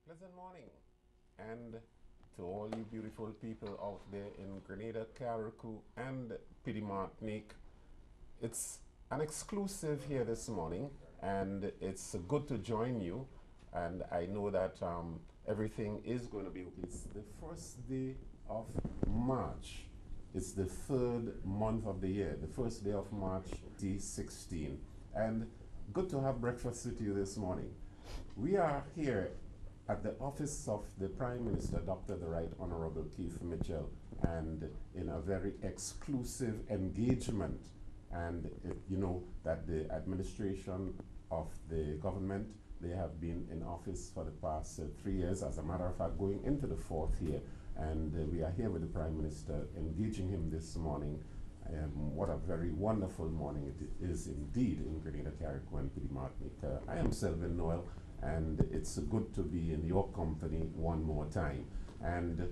Pleasant morning, and to all you beautiful people out there in Grenada, Carriacou, and Pidi Martinique. It's an exclusive here this morning, and it's good to join you. And I know that everything is going to be okay. It's the first day of March. It's the third month of the year, the first day of March 2016. And good to have breakfast with you this morning. We are here at the office of the Prime Minister, Dr. the Right Honorable Keith Mitchell, and in a very exclusive engagement. And you know that the administration of the government, they have been in office for the past 3 years, as a matter of fact, going into the fourth year. And we are here with the Prime Minister, engaging him this morning. What a very wonderful morning it is indeed in Grenada, Carriacou, and Pidi Martinique. I am Selvin Noel, and it's good to be in your company one more time. And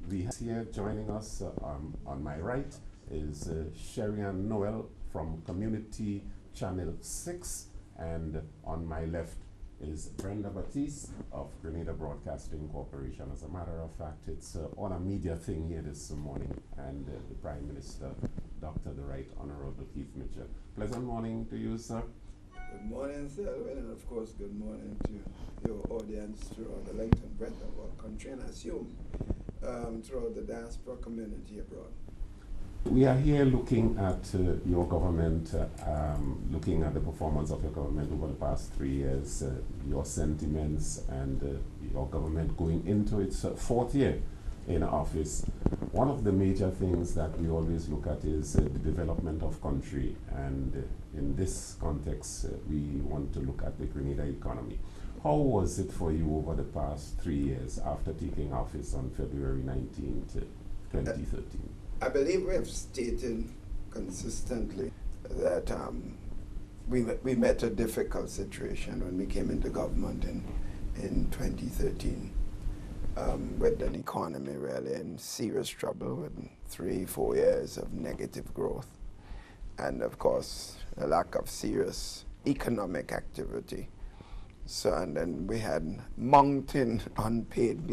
we have here joining us on my right is Sherry-Ann Noel from Community Channel 6, and on my left is Brenda Batiste of Grenada Broadcasting Corporation. As a matter of fact, it's on a media thing here this morning, and the Prime Minister, Dr. the Right Honorable Keith Mitchell. Pleasant morning to you, sir. Good morning, Selwyn, and of course, good morning to your audience throughout the length and breadth of our country, and I assume throughout the diaspora community abroad. We are here looking at your government, looking at the performance of your government over the past 3 years, your sentiments, and your government going into its fourth year in office. One of the major things that we always look at is the development of country, and in this context, we want to look at the Grenada economy. How was it for you over the past 3 years after taking office on February 19th, 2013? I believe we have stated consistently that we met a difficult situation when we came into government in 2013 with an economy really in serious trouble with 3-4 years of negative growth, and of course a lack of serious economic activity. So, and then we had mounting unpaid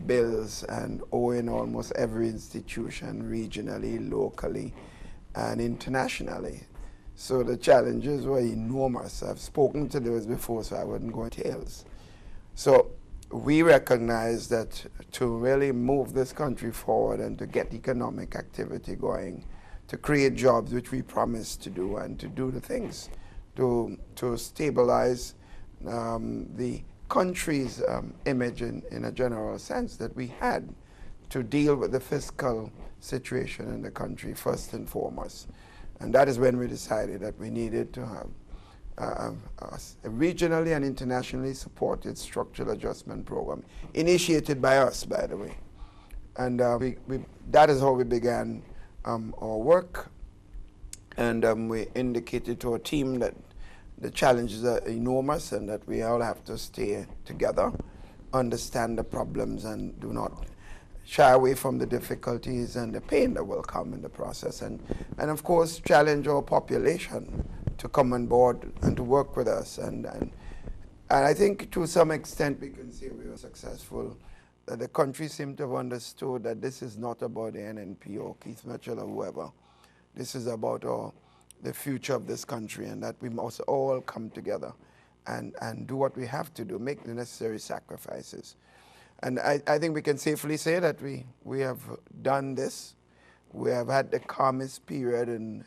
bills and owing almost every institution regionally, locally, and internationally. So the challenges were enormous. I've spoken to those before, so I wouldn't go into details. So we recognize that to really move this country forward and to get economic activity going, to create jobs, which we promised to do, and to do the things to stabilize the country's image in a general sense, that we had to deal with the fiscal situation in the country first and foremost. And that is when we decided that we needed to have a regionally and internationally supported structural adjustment program, initiated by us, by the way. And that is how we began our work. And we indicated to our team that the challenges are enormous and that we all have to stay together, understand the problems, and do not shy away from the difficulties and the pain that will come in the process. And of course, challenge our population to come on board and to work with us. And I think to some extent we can say we were successful. That the country seemed to have understood that this is not about the NNP or Keith Mitchell or whoever. This is about the future of this country, and that we must all come together and do what we have to do, make the necessary sacrifices. And I think we can safely say that we have done this. We have had the calmest period in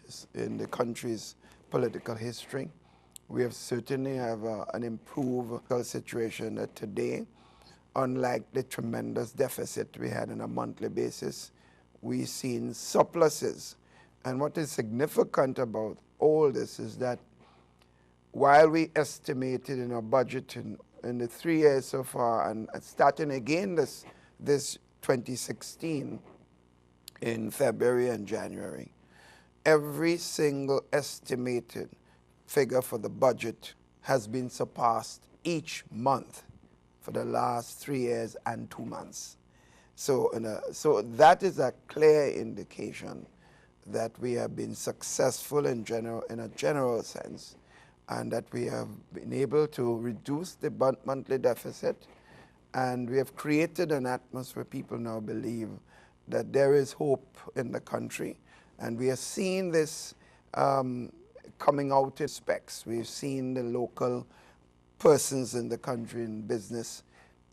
the country's political history. We have certainly have an improved situation that today, unlike the tremendous deficit we had on a monthly basis, we've seen surpluses. And what is significant about all this is that while we estimated in our budget in the 3 years so far, and starting again this 2016 in February and January, every single estimated figure for the budget has been surpassed each month for the last 3 years and 2 months. So that is a clear indication that we have been successful in a general sense, and that we have been able to reduce the monthly deficit And we have created an atmosphere people now believe that there is hope in the country. And we are seeing this coming out in specs. We've seen the local persons in the country in business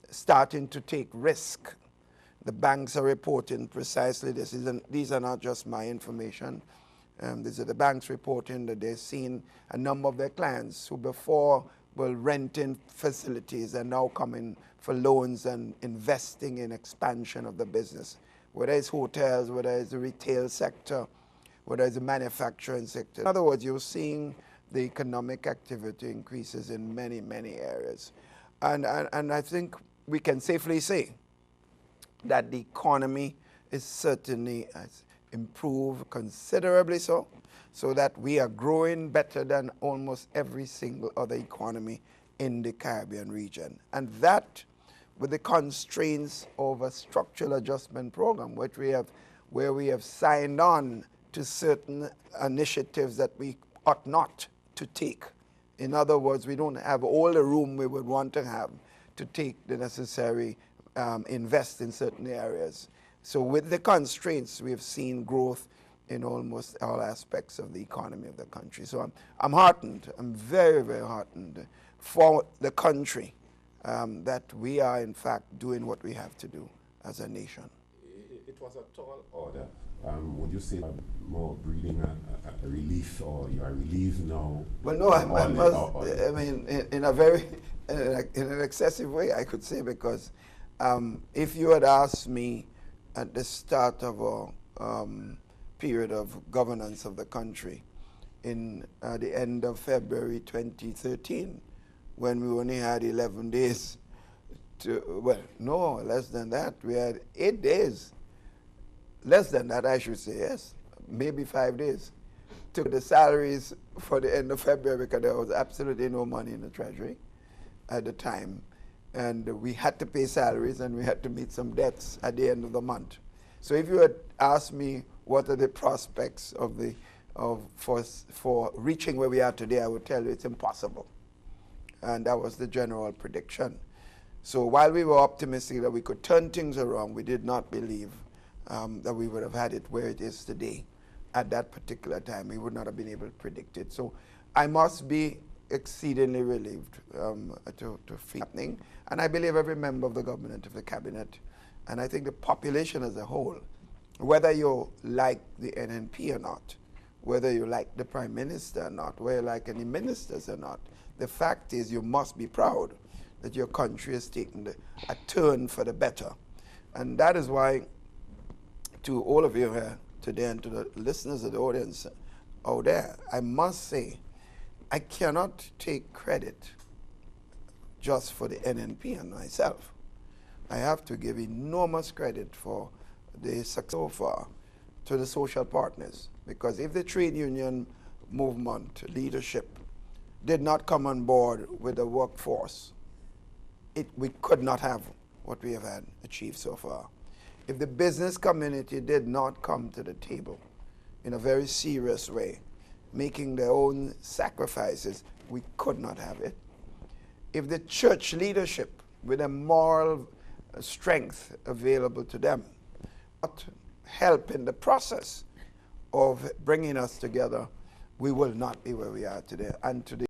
starting to take risk. The banks are reporting precisely this. These are not just my information. These are the banks reporting that they've seen a number of their clients who before were renting facilities and now coming for loans and investing in expansion of the business, whether it's hotels, whether it's the retail sector, whether it's the manufacturing sector. In other words, you're seeing the economic activity increases in many, many areas. And I think we can safely say that the economy is certainly has improved considerably so that we are growing better than almost every single other economy in the Caribbean region. And that, with the constraints of a structural adjustment program, where we have signed on to certain initiatives that we ought not to take. In other words, we don't have all the room we would want to have to take the necessary invest in certain areas. So with the constraints, we've seen growth in almost all aspects of the economy of the country. So I'm heartened. I'm very, very heartened for the country that we are, in fact, doing what we have to do as a nation. It was a tall order. Would you say more breathing a relief, or you are relieved now? Well, no, I mean, in a very, in an excessive way, I could say, because if you had asked me at the start of a period of governance of the country in the end of February 2013, when we only had 11 days to, well, no, less than that. We had 8 days. Less than that, I should say, yes. Maybe 5 days. Took the salaries for the end of February because there was absolutely no money in the treasury at the time. And we had to pay salaries and we had to meet some debts at the end of the month. So if you had asked me what are the prospects for reaching where we are today, I would tell you it's impossible. And that was the general prediction. So while we were optimistic that we could turn things around, we did not believe that we would have had it where it is today. At that particular time, we would not have been able to predict it. So I must be exceedingly relieved to feel happening. And I believe every member of the government, of the cabinet, and I think the population as a whole, whether you like the NNP or not, whether you like the Prime Minister or not, whether you like any ministers or not, the fact is you must be proud that your country has taken a turn for the better. And that is why, to all of you here today and to the listeners of the audience out there, I must say, I cannot take credit just for the NNP and myself. I have to give enormous credit for the success so far to the social partners, because if the trade union movement leadership did not come on board with the workforce, we could not have what we have had achieved so far. If the business community did not come to the table in a very serious way, making their own sacrifices, we could not have it. If the church leadership, with a moral strength available to them, not help in the process of bringing us together, we will not be where we are today. And today,